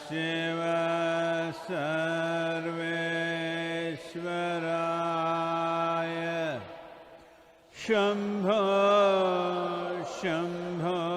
Shiva Sarveshwaraya Shambho Shambho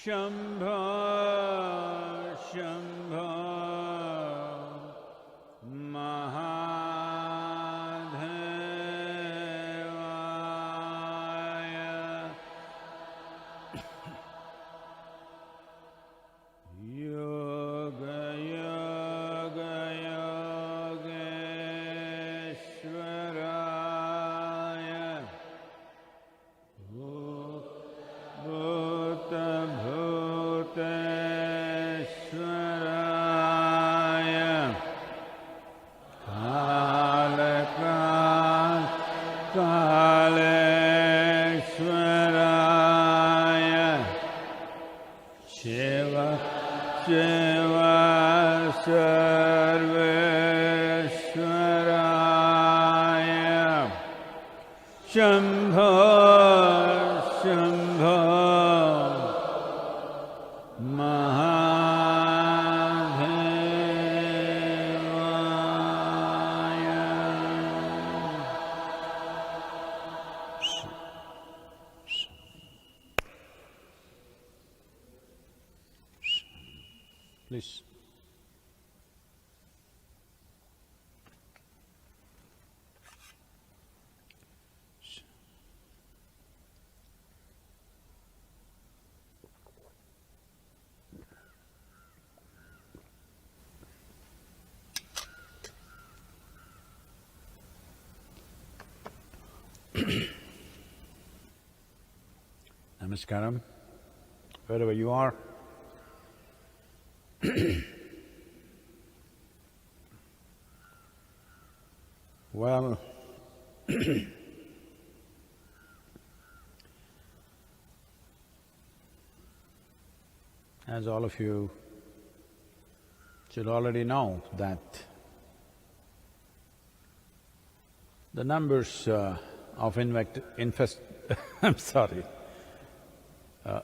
Shambho Shambho Mahadevaya Yoga Yoga Yogeshwaraya Bhuta Bhuteshwaraya Kaleshwaraya Shiva Shiva Sarveshwaraya Shambho Shambho Please. Namaskaram, wherever you are. Well, as all of you should already know that the numbers of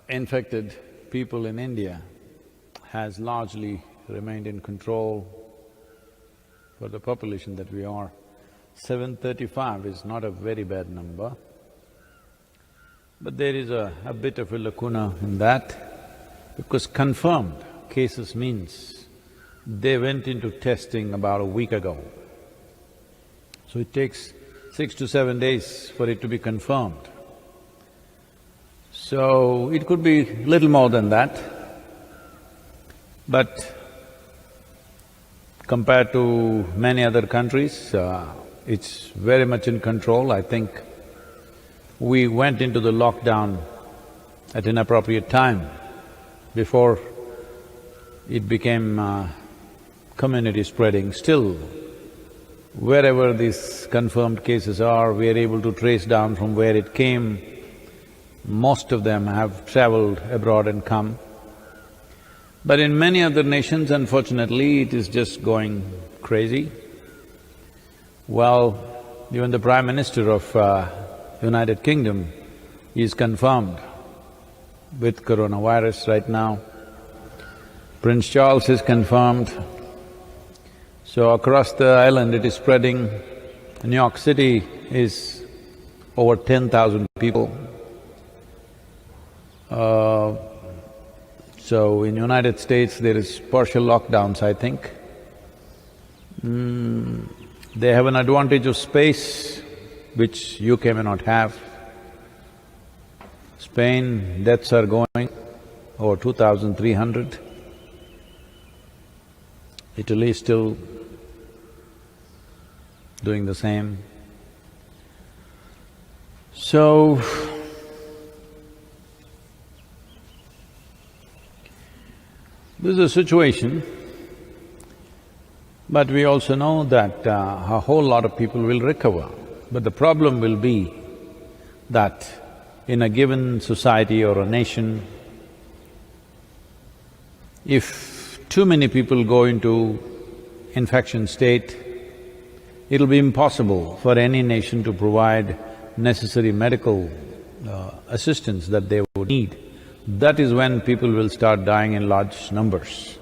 infected people in India has largely remained in control for the population that we are. 735 is not a very bad number, but there is a bit of a lacuna in that, because confirmed cases means they went into testing about a week ago. So it takes 6 to 7 days for it to be confirmed. So it could be little more than that, but compared to many other countries, it's very much in control. I think we went into the lockdown at an appropriate time before it became community spreading. Still, wherever these confirmed cases are, we are able to trace down from where it came. Most of them have traveled abroad and come. But in many other nations, unfortunately, it is just going crazy. Well, even the Prime Minister of United Kingdom is confirmed with coronavirus right now. Prince Charles is confirmed. So across the island it is spreading. New York City is over 10,000 people. So in United States there is partial lockdowns, I think. They have an advantage of space which UK may not have. Spain, deaths are going over 2,300. Italy is still doing the same. So, this is a situation, but we also know that a whole lot of people will recover. But the problem will be that in a given society or a nation, if too many people go into infection state, it'll be impossible for any nation to provide necessary medical assistance that they would need. That is when people will start dying in large numbers.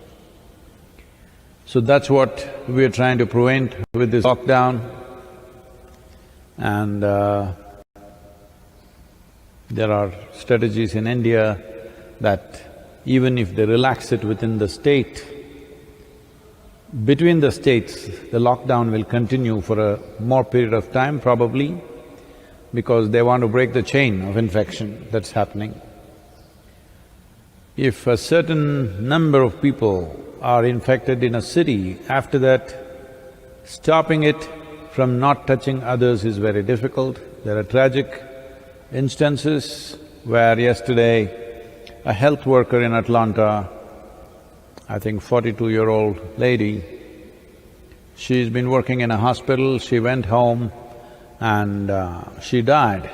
So that's what we are trying to prevent with this lockdown. And there are strategies in India that even if they relax it within the state, between the states, the lockdown will continue for a more period of time probably, because they want to break the chain of infection that's happening. If a certain number of people are infected in a city, after that, stopping it from not touching others is very difficult. There are tragic instances where yesterday a health worker in Atlanta, I think 42-year-old lady, she's been working in a hospital, she went home and she died.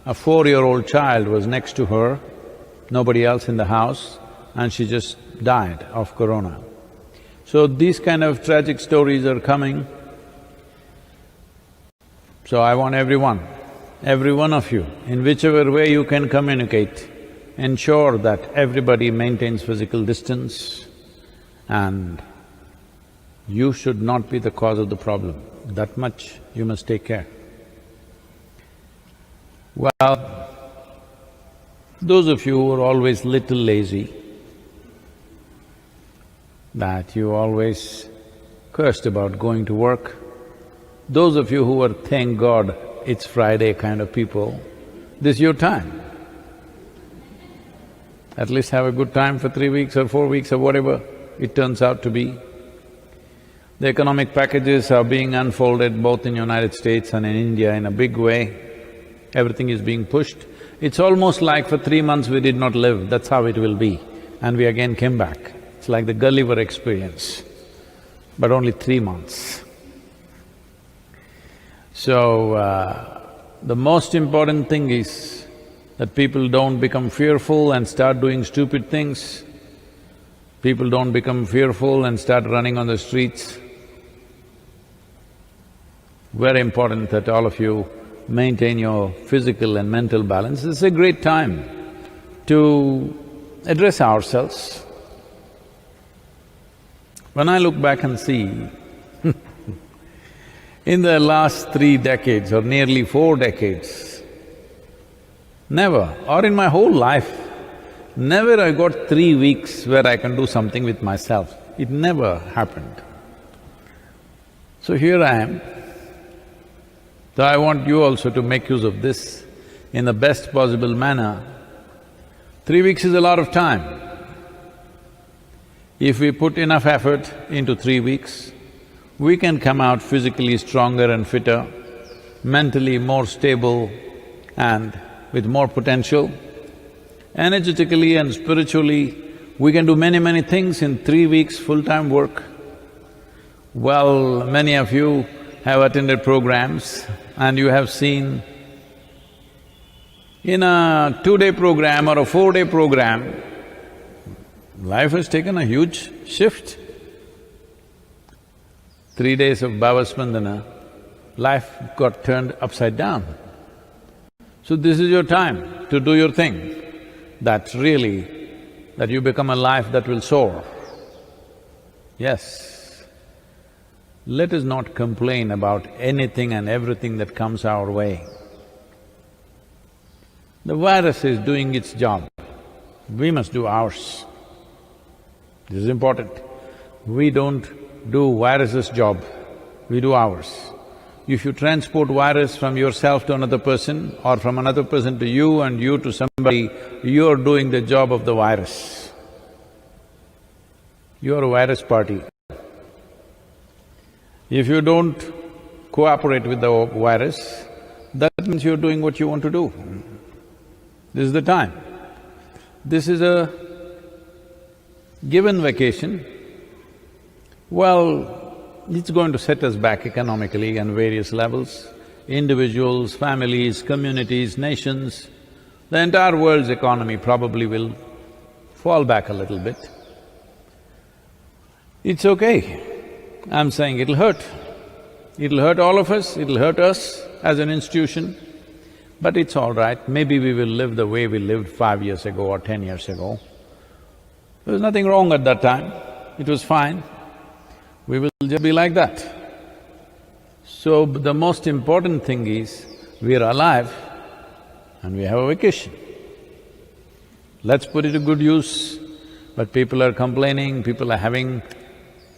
A 4-year-old child was next to her, nobody else in the house, and she just died of corona. So these kind of tragic stories are coming. So I want every one of you, in whichever way you can communicate, ensure that everybody maintains physical distance and you should not be the cause of the problem. That much you must take care. Well, those of you who are always little lazy, that you always cursed about going to work, those of you who are thank God it's Friday kind of people, this is your time. At least have a good time for 3 weeks or 4 weeks or whatever it turns out to be. The economic packages are being unfolded both in United States and in India in a big way. Everything is being pushed. It's almost like for 3 months we did not live, that's how it will be. And we again came back. It's like the Gulliver experience, but only 3 months. So, the most important thing is that people don't become fearful and start doing stupid things. People don't become fearful and start running on the streets. Very important that all of you maintain your physical and mental balance. It's a great time to address ourselves. When I look back and see, in the last 3 decades or nearly 4 decades, never, or in my whole life, never I got 3 weeks where I can do something with myself. It never happened. So here I am. So I want you also to make use of this in the best possible manner. 3 weeks is a lot of time. If we put enough effort into 3 weeks, we can come out physically stronger and fitter, mentally more stable and with more potential. Energetically and spiritually, we can do many things in 3 weeks full-time work. Well, many of you have attended programs and you have seen in a 2-day program or a 4-day program, life has taken a huge shift. 3 days of Bhava Spandana, life got turned upside down. So this is your time to do your thing, that you become a life that will soar. Yes, let us not complain about anything and everything that comes our way. The virus is doing its job, we must do ours. This is important. We don't do virus's job, we do ours. If you transport virus from yourself to another person or from another person to you and you to somebody, you're doing the job of the virus. You're a virus party. If you don't cooperate with the virus, that means you're doing what you want to do. This is the time. This is a given vacation. Well, it's going to set us back economically on various levels. Individuals, families, communities, nations, the entire world's economy probably will fall back a little bit. It's okay. I'm saying it'll hurt. It'll hurt all of us, it'll hurt us as an institution, but it's all right. Maybe we will live the way we lived 5 years ago or 10 years ago. There was nothing wrong at that time, it was fine. We will just be like that. So, the most important thing is, we are alive and we have a vacation. Let's put it to good use. But people are complaining, people are having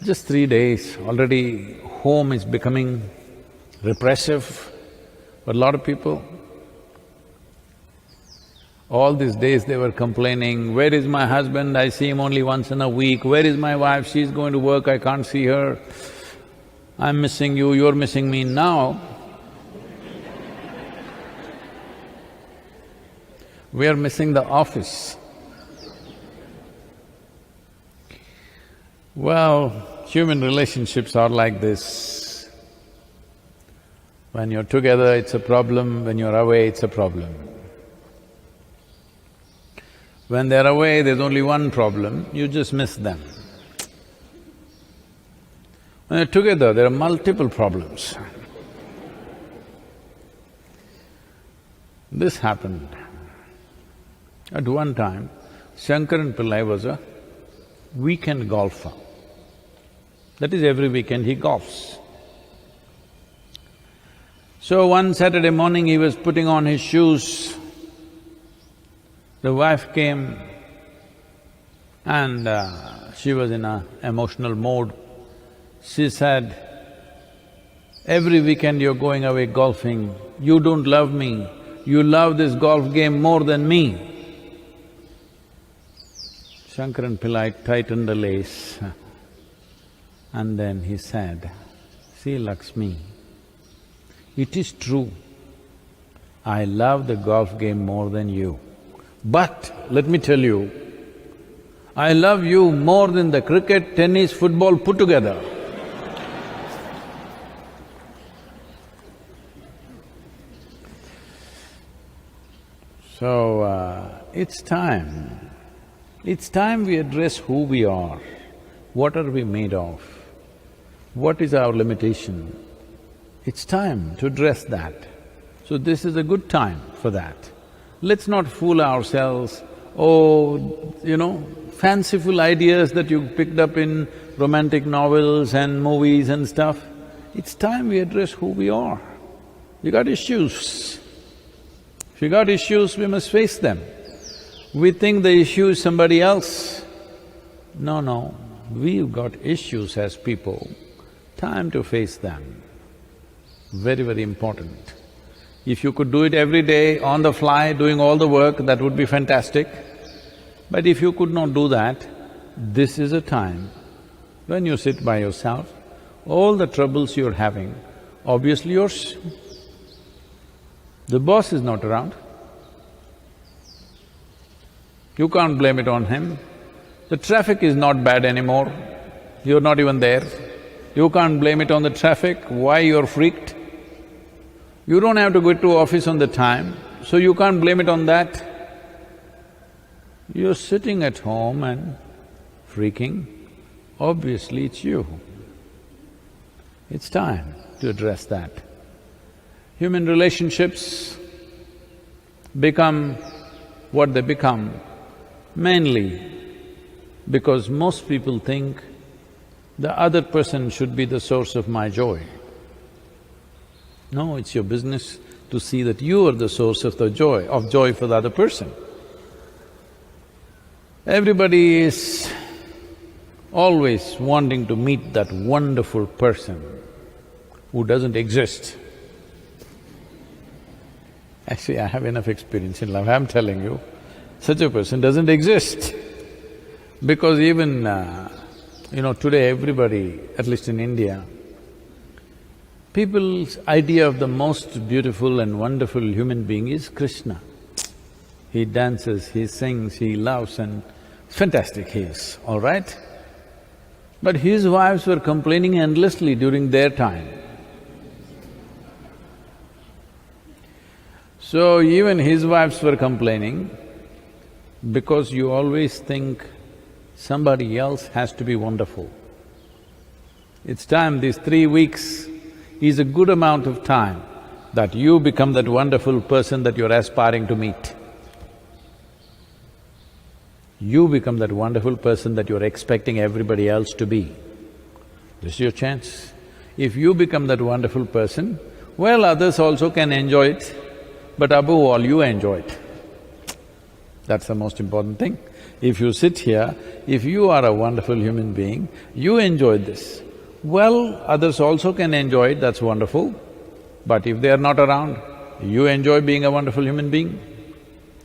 just 3 days, already home is becoming repressive for a lot of people. All these days they were complaining, where is my husband, I see him only once in a week, where is my wife, she's going to work, I can't see her, I'm missing you, you're missing me. Now, we are missing the office. Well, human relationships are like this. When you're together, it's a problem, when you're away, it's a problem. When they're away, there's only one problem, you just miss them. When they're together, there are multiple problems. This happened. At one time, Shankaran Pillai was a weekend golfer. That is, every weekend he golfs. So one Saturday morning he was putting on his shoes. The wife came and she was in an emotional mode. She said, every weekend you're going away golfing, you don't love me, you love this golf game more than me. Shankaran Pillai tightened the lace and then he said, see Lakshmi, it is true, I love the golf game more than you. But let me tell you, I love you more than the cricket, tennis, football put together. So, it's time. It's time we address who we are, what are we made of, what is our limitation. It's time to address that. So this is a good time for that. Let's not fool ourselves, fanciful ideas that you picked up in romantic novels and movies and stuff. It's time we address who we are. We got issues. If you got issues, we must face them. We think the issue is somebody else. No, we've got issues as people. Time to face them. Very, very important. If you could do it every day, on the fly, doing all the work, that would be fantastic. But if you could not do that, this is a time when you sit by yourself, all the troubles you're having, obviously yours. The boss is not around. You can't blame it on him. The traffic is not bad anymore, you're not even there. You can't blame it on the traffic, why you're freaked? You don't have to go to office on the time, so you can't blame it on that. You're sitting at home and freaking, obviously it's you. It's time to address that. Human relationships become what they become mainly because most people think the other person should be the source of my joy. No, it's your business to see that you are the source of the joy, for the other person. Everybody is always wanting to meet that wonderful person who doesn't exist. Actually, I have enough experience in life, I'm telling you, such a person doesn't exist. Because even, today everybody, at least in India, people's idea of the most beautiful and wonderful human being is Krishna. He dances, he sings, he loves and fantastic he is, all right? But his wives were complaining endlessly during their time. So even his wives were complaining because you always think somebody else has to be wonderful. It's time, these 3 weeks is a good amount of time that you become that wonderful person that you're aspiring to meet. You become that wonderful person that you're expecting everybody else to be. This is your chance. If you become that wonderful person, well, others also can enjoy it, but above all, you enjoy it. That's the most important thing. If you sit here, if you are a wonderful human being, you enjoy this. Well, others also can enjoy it, that's wonderful. But if they are not around, you enjoy being a wonderful human being.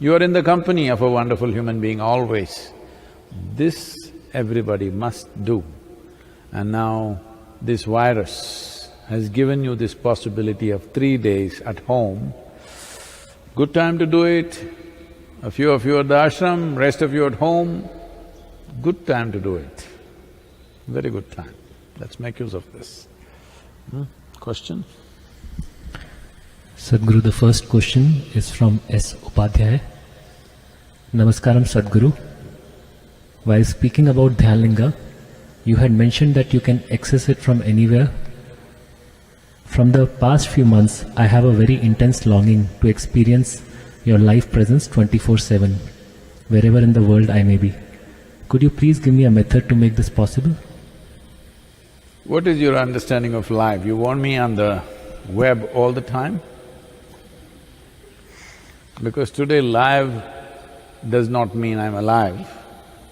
You are in the company of a wonderful human being always. This everybody must do. And now this virus has given you this possibility of 3 days at home. Good time to do it. A few of you at the ashram, rest of you at home. Good time to do it. Very good time. Let's make use of this. Question? Sadhguru, the first question is from S. Upadhyay. Namaskaram, Sadhguru. While speaking about Dhyalinga, you had mentioned that you can access it from anywhere. From the past few months, I have a very intense longing to experience your life presence 24/7, wherever in the world I may be. Could you please give me a method to make this possible? What is your understanding of live? You want me on the web all the time? Because today live does not mean I'm alive.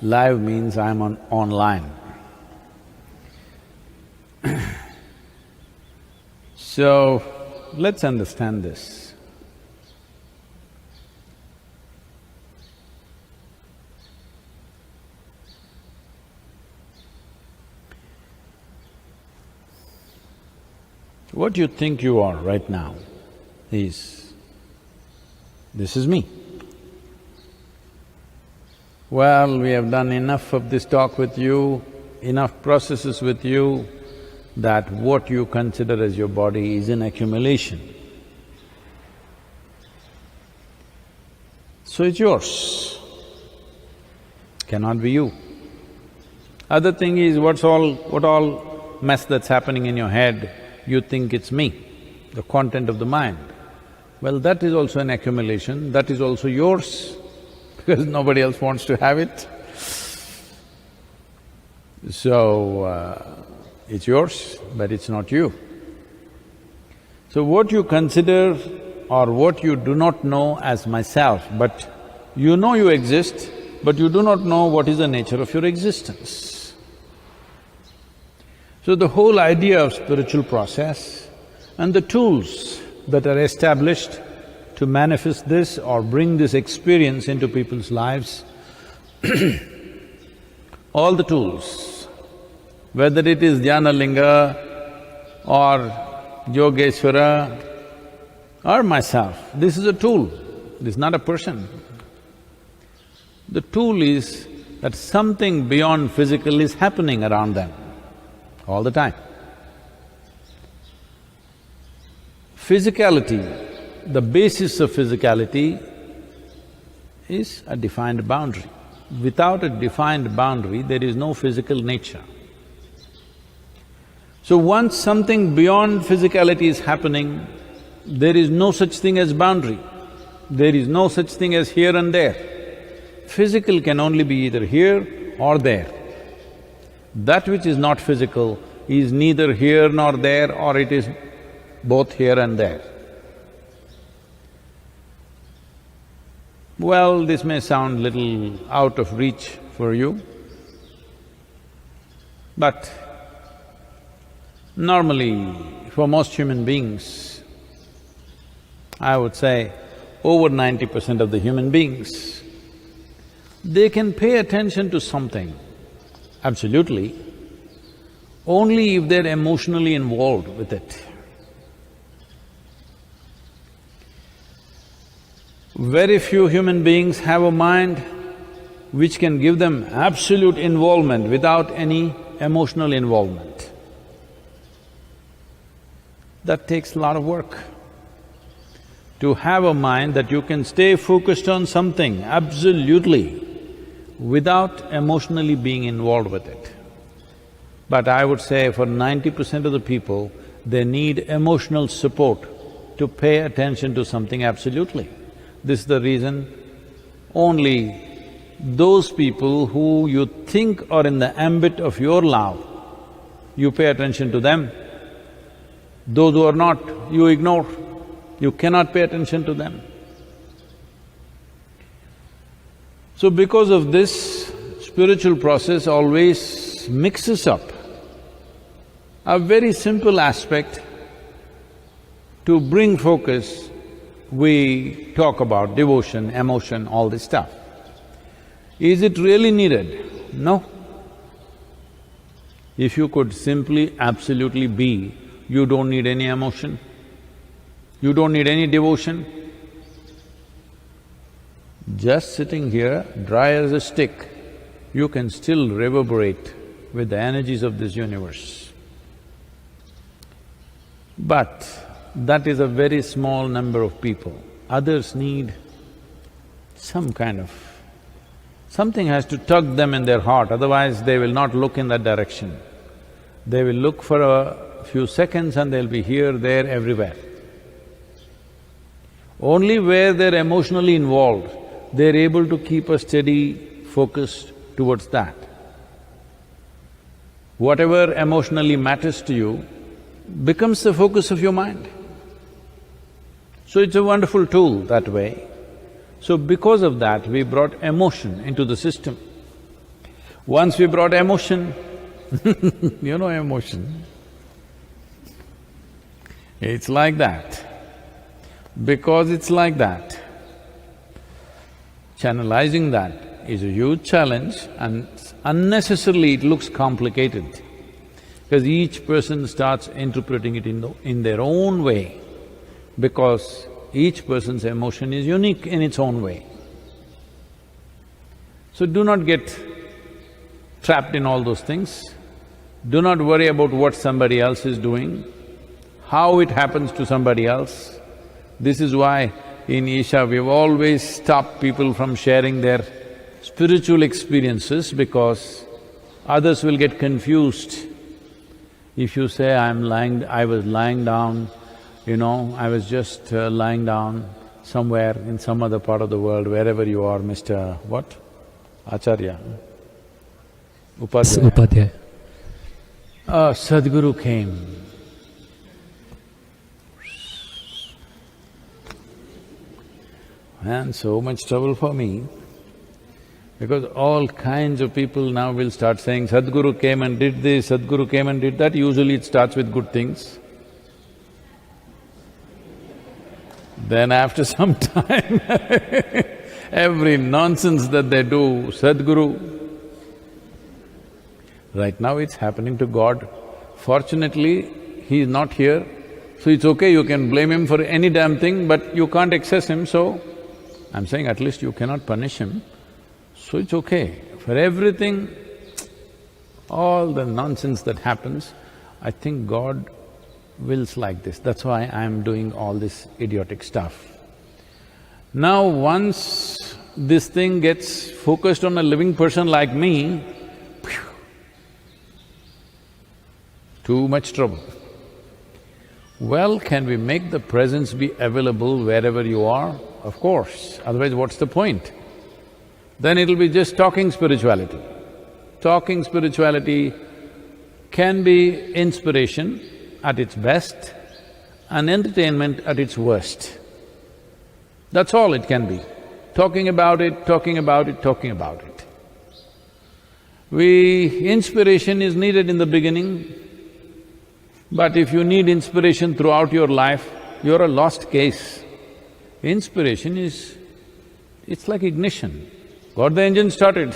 Live means I'm online. So, let's understand this. What you think you are right now is, this is me. Well, we have done enough of this talk with you, enough processes with you, that what you consider as your body is an accumulation. So it's yours, cannot be you. Other thing is, what all mess that's happening in your head, you think it's me, the content of the mind. Well, that is also an accumulation, that is also yours, because nobody else wants to have it. So, it's yours, but it's not you. So what you consider or what you do not know as myself, but you know you exist, but you do not know what is the nature of your existence. So the whole idea of spiritual process and the tools that are established to manifest this or bring this experience into people's lives, all the tools, whether it is Dhyana Linga or Yogeshwara or myself, this is a tool, this is not a person. The tool is that something beyond physical is happening around them all the time. Physicality, the basis of physicality is a defined boundary. Without a defined boundary, there is no physical nature. So once something beyond physicality is happening, there is no such thing as boundary. There is no such thing as here and there. Physical can only be either here or there. That which is not physical is neither here nor there, or it is both here and there. Well, this may sound little out of reach for you, but Normally, for most human beings, I would say over 90% of the human beings, they can pay attention to something, absolutely, only if they're emotionally involved with it. Very few human beings have a mind which can give them absolute involvement without any emotional involvement. That takes a lot of work. To have a mind that you can stay focused on something absolutely without emotionally being involved with it. But I would say for 90% of the people, they need emotional support to pay attention to something absolutely. This is the reason only those people who you think are in the ambit of your love, you pay attention to them. Those who are not, you ignore. You cannot pay attention to them. So because of this, spiritual process always mixes up a very simple aspect to bring focus. We talk about devotion, emotion, all this stuff. Is it really needed? No. If you could simply, absolutely be, you don't need any emotion, you don't need any devotion. Just sitting here, dry as a stick, you can still reverberate with the energies of this universe. But that is a very small number of people. Others need some kind of… something has to tug them in their heart, otherwise they will not look in that direction. They will look for a few seconds and they'll be here, there, everywhere. Only where they're emotionally involved, they're able to keep a steady focus towards that. Whatever emotionally matters to you becomes the focus of your mind. So it's a wonderful tool that way. So because of that, we brought emotion into the system. Once we brought emotion, you know emotion. It's like that. Because it's like that, channelizing that is a huge challenge and unnecessarily it looks complicated because each person starts interpreting it in their own way because each person's emotion is unique in its own way. So do not get trapped in all those things. Do not worry about what somebody else is doing, how it happens to somebody else. This is why in Isha we've always stopped people from sharing their spiritual experiences because others will get confused. If you say, I was lying down, I was just lying down somewhere in some other part of the world, wherever you are, Mr. what? Acharya? Upadhyaya. Sadhguru came. And so much trouble for me, because all kinds of people now will start saying, Sadhguru came and did this, Sadhguru came and did that. Usually it starts with good things. Then after some time, every nonsense that they do, Sadhguru. Right now it's happening to God. Fortunately, he is not here, so it's okay, you can blame him for any damn thing, but you can't access him, so I'm saying at least you cannot punish him, so it's okay. For everything, all the nonsense that happens, I think God wills like this. That's why I'm doing all this idiotic stuff. Now once this thing gets focused on a living person like me, phew, too much trouble. Well, can we make the presence be available wherever you are? Of course, otherwise what's the point? Then it'll be just talking spirituality. Talking spirituality can be inspiration at its best and entertainment at its worst. That's all it can be. Talking about it, talking about it, talking about it. Inspiration is needed in the beginning. But if you need inspiration throughout your life, you're a lost case. Inspiration it's like ignition. Got the engine started.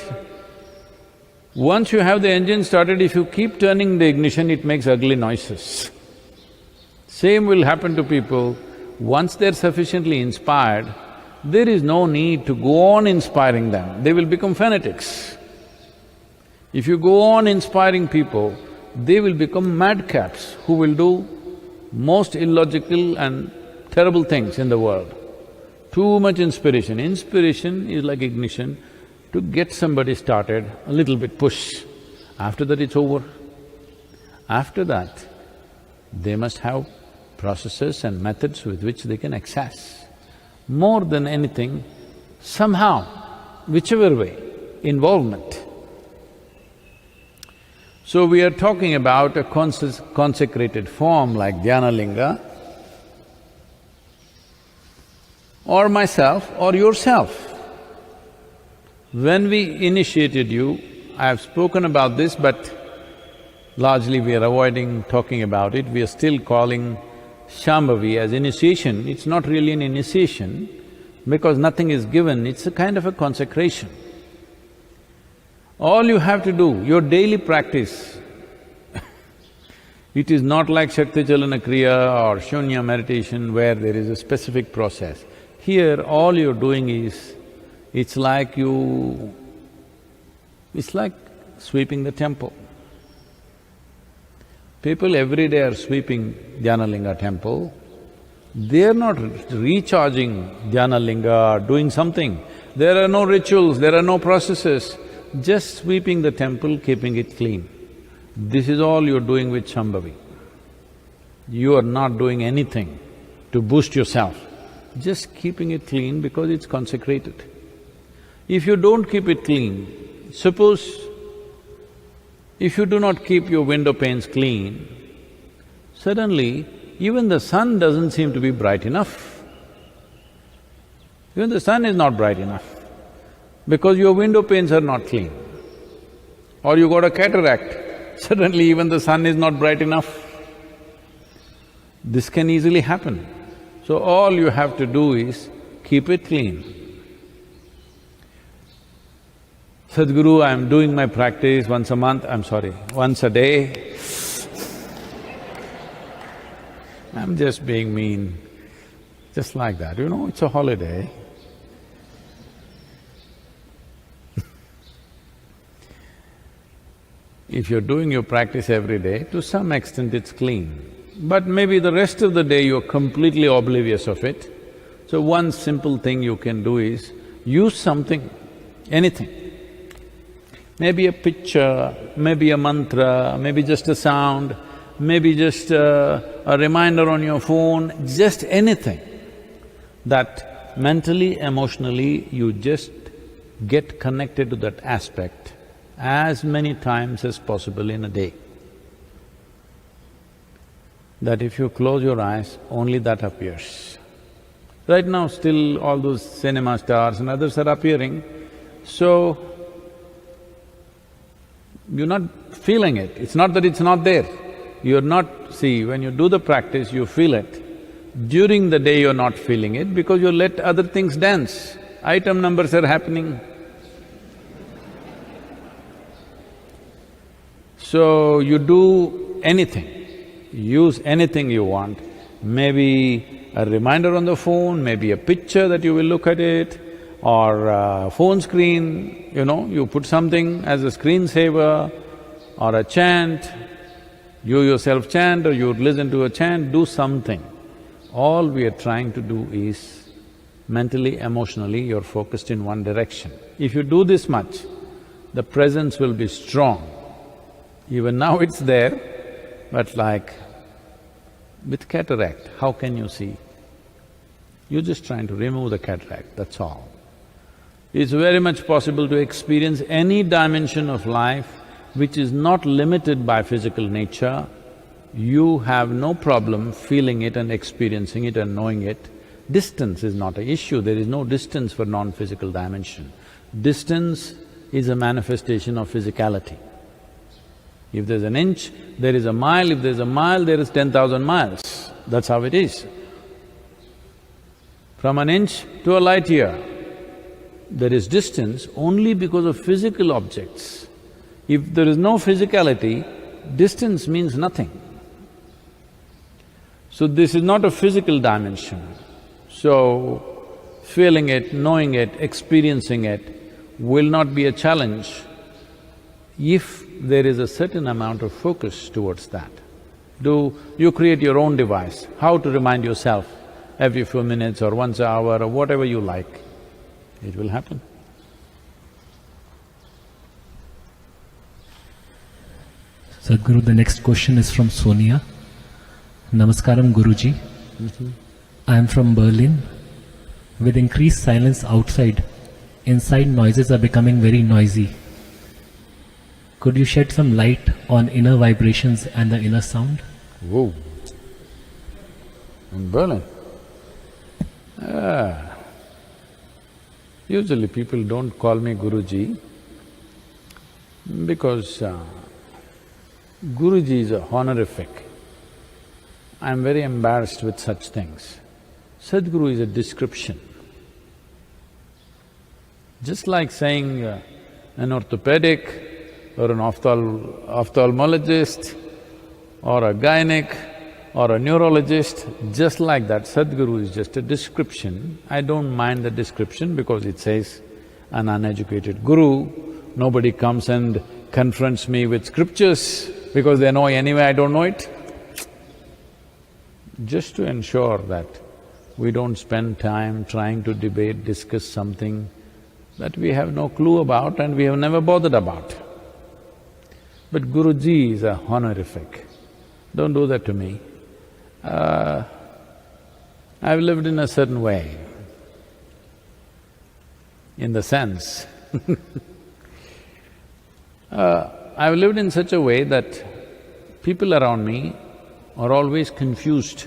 Once you have the engine started, if you keep turning the ignition, it makes ugly noises. Same will happen to people. Once they're sufficiently inspired, there is no need to go on inspiring them, they will become fanatics. If you go on inspiring people, they will become madcaps who will do most illogical and terrible things in the world. Too much inspiration. Inspiration is like ignition to get somebody started, a little bit push. After that it's over. After that, they must have processes and methods with which they can access. More than anything, somehow, whichever way, involvement. So we are talking about a consecrated form like Dhyana Linga, or myself or yourself. When we initiated you, I have spoken about this, but largely we are avoiding talking about it. We are still calling Shambhavi as initiation. It's not really an initiation because nothing is given, it's a kind of a consecration. All you have to do, your daily practice, it is not like Shakti Chalana Kriya or Shunya meditation where there is a specific process. Here, all you're doing is, it's like sweeping the temple. People every day are sweeping Dhyana Linga temple. They're not recharging Dhyana Linga or doing something. There are no rituals, there are no processes, just sweeping the temple, keeping it clean. This is all you're doing with Shambhavi. You are not doing anything to boost yourself, just keeping it clean because it's consecrated. If you don't keep it clean, suppose if you do not keep your window panes clean, suddenly even the sun doesn't seem to be bright enough. Even the sun is not bright enough because your window panes are not clean. Or you got a cataract, suddenly even the sun is not bright enough. This can easily happen. So all you have to do is keep it clean. Sadhguru, I'm doing my practice once a month, once a day. I'm just being mean, just like that, it's a holiday. If you're doing your practice every day, to some extent it's clean. But maybe the rest of the day you're completely oblivious of it. So one simple thing you can do is use something, anything. Maybe a picture, maybe a mantra, maybe just a sound, maybe just a reminder on your phone, just anything that mentally, emotionally, you just get connected to that aspect as many times as possible in a day. That if you close your eyes, only that appears. Right now still all those cinema stars and others are appearing, so you're not feeling it. It's not that it's not there. You're not… See, when you do the practice, you feel it. During the day you're not feeling it because you let other things dance. Item numbers are happening. So you do anything, use anything you want, maybe a reminder on the phone, maybe a picture that you will look at it, or a phone screen, you put something as a screensaver, or a chant, you yourself chant or you listen to a chant, do something. All we are trying to do is mentally, emotionally, you're focused in one direction. If you do this much, the presence will be strong. Even now it's there, but like with cataract, how can you see? You're just trying to remove the cataract, that's all. It's very much possible to experience any dimension of life which is not limited by physical nature. You have no problem feeling it and experiencing it and knowing it. Distance is not an issue, there is no distance for non-physical dimension. Distance is a manifestation of physicality. If there's an inch, there is a mile, if there's a mile, there is 10,000 miles. That's how it is. From an inch to a light year, there is distance only because of physical objects. If there is no physicality, distance means nothing. So this is not a physical dimension. So, feeling it, knowing it, experiencing it will not be a challenge if there is a certain amount of focus towards that. You create your own device, how to remind yourself every few minutes or once an hour or whatever you like, it will happen. Sadhguru, the next question is from Sonia. Namaskaram Guruji. I am from Berlin. With increased silence outside, inside noises are becoming very noisy. Could you shed some light on inner vibrations and the inner sound? Whoa! In Berlin? Usually people don't call me Guruji because Guruji is a honorific. I'm very embarrassed with such things. Sadhguru is a description. Just like saying an orthopedic or an ophthalmologist or a gynec or a neurologist, just like that, Sadhguru is just a description. I don't mind the description because it says an uneducated guru. Nobody comes and confronts me with scriptures because they know anyway I don't know it. Just to ensure that we don't spend time trying to debate, discuss something that we have no clue about and we have never bothered about. But Guruji is a honorific. Don't do that to me. I've lived in a certain way, in the sense I've lived in such a way that people around me are always confused.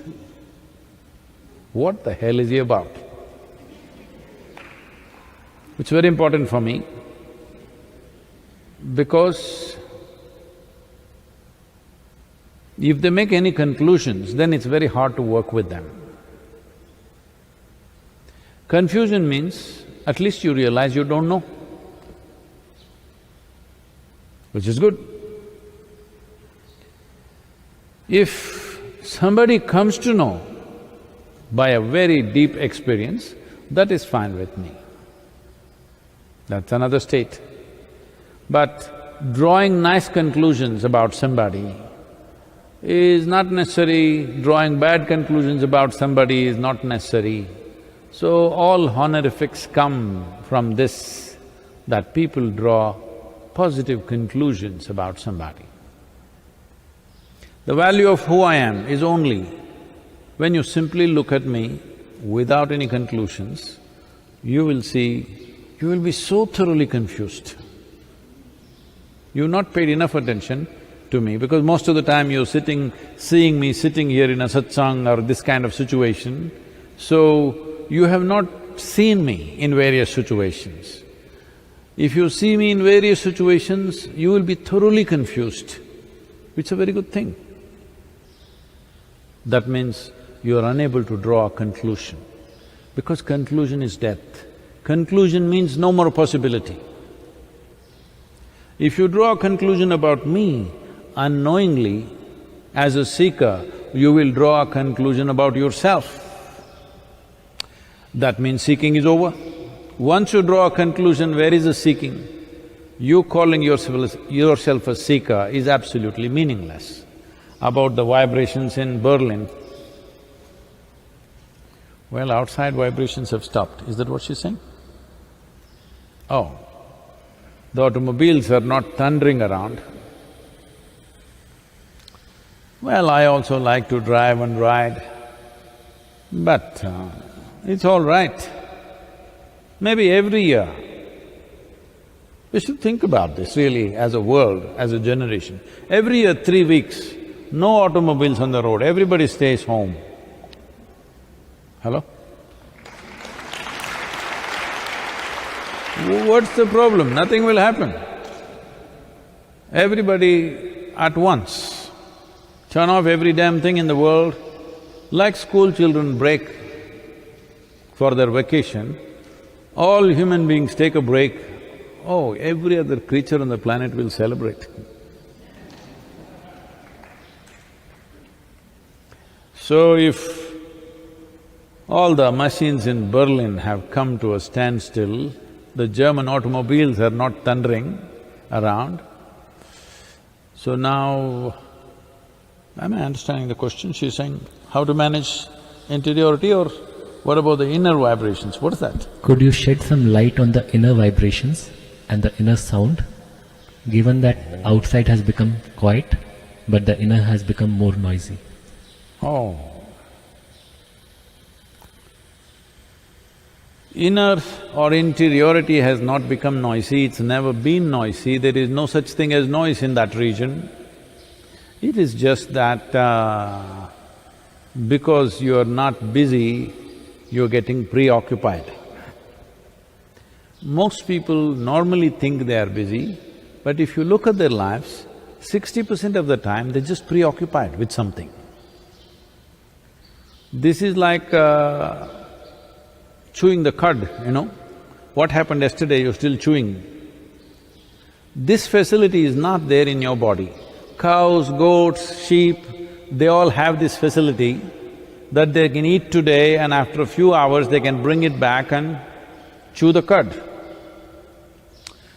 What the hell is he about? It's very important for me because if they make any conclusions, then it's very hard to work with them. Confusion means at least you realize you don't know, which is good. If somebody comes to know by a very deep experience, that is fine with me. That's another state. But drawing nice conclusions about somebody is not necessary, drawing bad conclusions about somebody is not necessary. So all honorifics come from this, that people draw positive conclusions about somebody. The value of who I am is only when you simply look at me without any conclusions, you will see, you will be so thoroughly confused. You've not paid enough attention to me because most of the time you're seeing me sitting here in a satsang or this kind of situation, so you have not seen me in various situations. If you see me in various situations, you will be thoroughly confused, which is a very good thing. That means you are unable to draw a conclusion, because conclusion is death. Conclusion means no more possibility. If you draw a conclusion about me, unknowingly, as a seeker, you will draw a conclusion about yourself. That means seeking is over. Once you draw a conclusion, where is the seeking? You calling yourself a seeker is absolutely meaningless. About the vibrations in Berlin, well, outside vibrations have stopped, is that what she's saying? Oh, the automobiles are not thundering around. Well, I also like to drive and ride, but it's all right. Maybe every year, we should think about this really as a world, as a generation. Every year, 3 weeks, no automobiles on the road, everybody stays home. Hello? What's the problem? Nothing will happen. Everybody at once, turn off every damn thing in the world, like school children break for their vacation, all human beings take a break, oh, every other creature on the planet will celebrate. So if all the machines in Berlin have come to a standstill, the German automobiles are not thundering around. So now, am I understanding the question? She's saying, how to manage interiority, or what about the inner vibrations? What is that? Could you shed some light on the inner vibrations and the inner sound, given that outside has become quiet, but the inner has become more noisy? Oh. Inner or interiority has not become noisy, it's never been noisy, there is no such thing as noise in that region. It is just that because you are not busy, you're getting preoccupied. Most people normally think they are busy, but if you look at their lives, 60% of the time they're just preoccupied with something. This is like chewing the cud, you know. What happened yesterday, you're still chewing. This facility is not there in your body. Cows, goats, sheep, they all have this facility that they can eat today and after a few hours they can bring it back and chew the cud.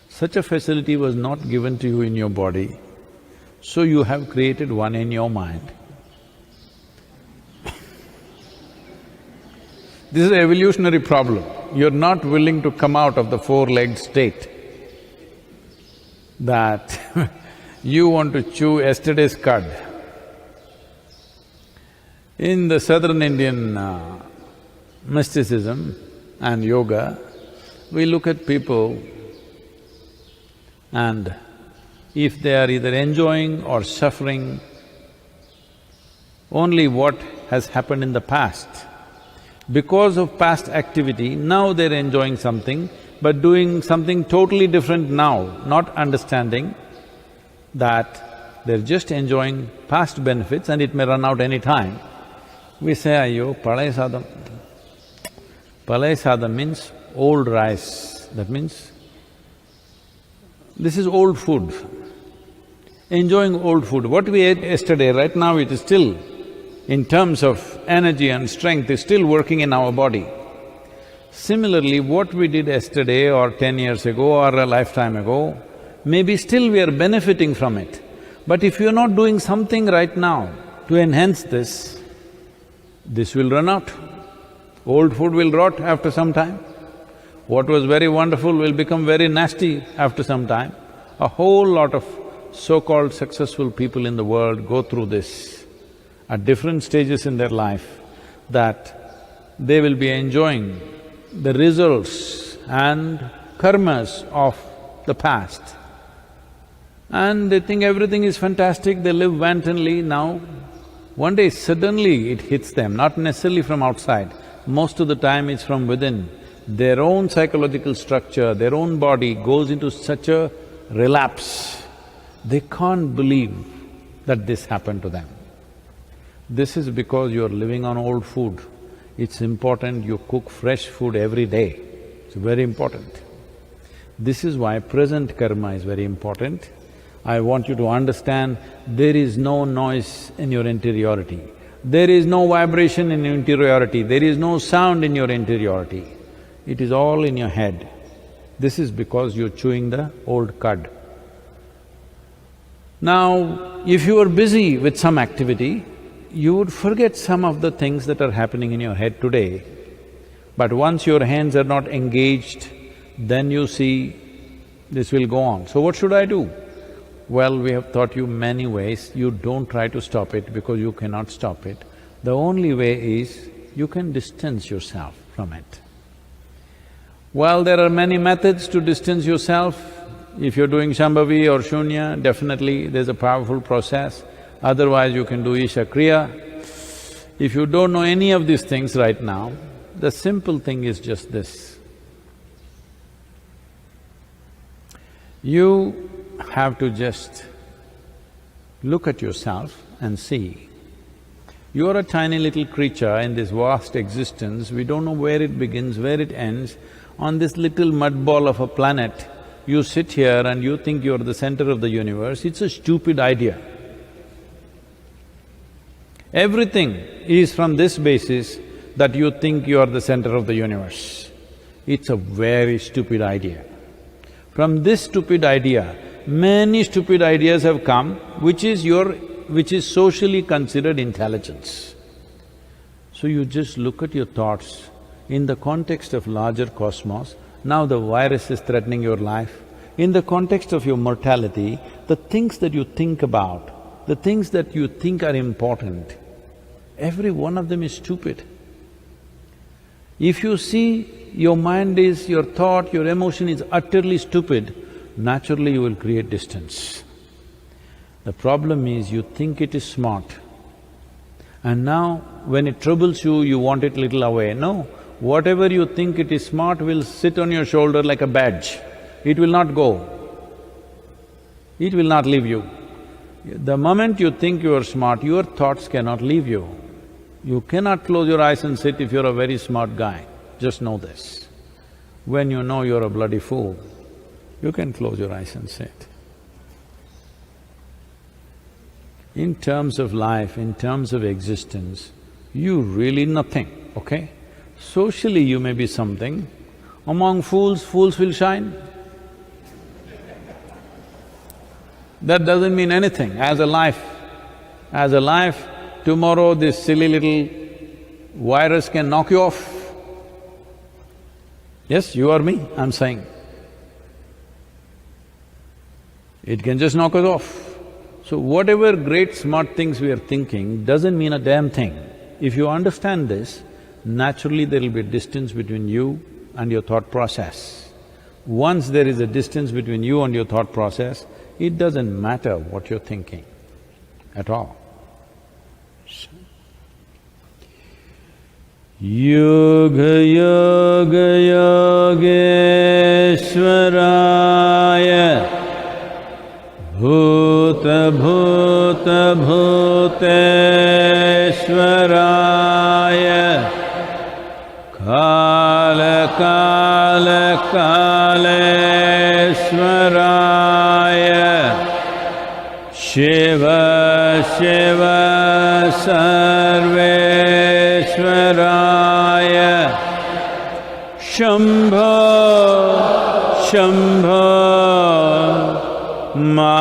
Such a facility was not given to you in your body, so you have created one in your mind. This is an evolutionary problem. You're not willing to come out of the four-legged state, that you want to chew yesterday's cud. In the southern Indian mysticism and yoga, we look at people and if they are either enjoying or suffering only what has happened in the past, because of past activity, now they're enjoying something, but doing something totally different now, not understanding that they're just enjoying past benefits and it may run out any time. We say, ayyo, palay sadam. Palay sadam means old rice, that means this is old food. Enjoying old food. What we ate yesterday, right now it is still, in terms of energy and strength, is still working in our body. Similarly, what we did yesterday or 10 years ago or a lifetime ago, maybe still we are benefiting from it. But if you're not doing something right now to enhance this will run out. Old food will rot after some time. What was very wonderful will become very nasty after some time. A whole lot of so-called successful people in the world go through this at different stages in their life, that they will be enjoying the results and karmas of the past. And they think everything is fantastic, they live wantonly now. One day suddenly it hits them, not necessarily from outside, most of the time it's from within. Their own psychological structure, their own body goes into such a relapse, they can't believe that this happened to them. This is because you're living on old food. It's important you cook fresh food every day, it's very important. This is why present karma is very important. I want you to understand, there is no noise in your interiority, there is no vibration in your interiority, there is no sound in your interiority. It is all in your head. This is because you're chewing the old cud. Now, if you are busy with some activity, you would forget some of the things that are happening in your head today. But once your hands are not engaged, then you see this will go on. So what should I do? Well, we have taught you many ways. You don't try to stop it because you cannot stop it. The only way is you can distance yourself from it. Well, there are many methods to distance yourself. If you're doing Shambhavi or Shunya, definitely there's a powerful process. Otherwise, you can do Isha Kriya. If you don't know any of these things right now, the simple thing is just this. You have to just Look at yourself and see. You're a tiny little creature in this vast existence, we don't know where it begins, where it ends. On this little mud ball of a planet, you sit here and you think you're the center of the universe, it's a stupid idea. Everything is from this basis that you think you are the center of the universe. It's a very stupid idea. From this stupid idea, many stupid ideas have come, which is socially considered intelligence. So you just look at your thoughts in the context of larger cosmos. Now the virus is threatening your life. In the context of your mortality, the things that you think about, the things that you think are important, every one of them is stupid. If you see your mind is, your thought, your emotion is utterly stupid, naturally you will create distance. The problem is you think it is smart, and now when it troubles you, you want it little away. No, whatever you think it is smart will sit on your shoulder like a badge. It will not go. It will not leave you. The moment you think you are smart, your thoughts cannot leave you. You cannot close your eyes and sit if you're a very smart guy. Just know this. When you know you're a bloody fool, you can close your eyes and sit. In terms of life, in terms of existence, you really nothing, okay? Socially you may be something. Among fools, fools will shine. That doesn't mean anything. As a life, tomorrow this silly little virus can knock you off. Yes, you or me, I'm saying. It can just knock us off. So whatever great smart things we are thinking doesn't mean a damn thing. If you understand this, naturally there will be a distance between you and your thought process. Once there is a distance between you and your thought process, it doesn't matter what you're thinking at all. Yoga yoga yogeshwaraya bhuta bhuta bhuteshwaraya kala kala kaleshwaraya Shiva Shiva Sarveshwaraya Shambho Shambho Ma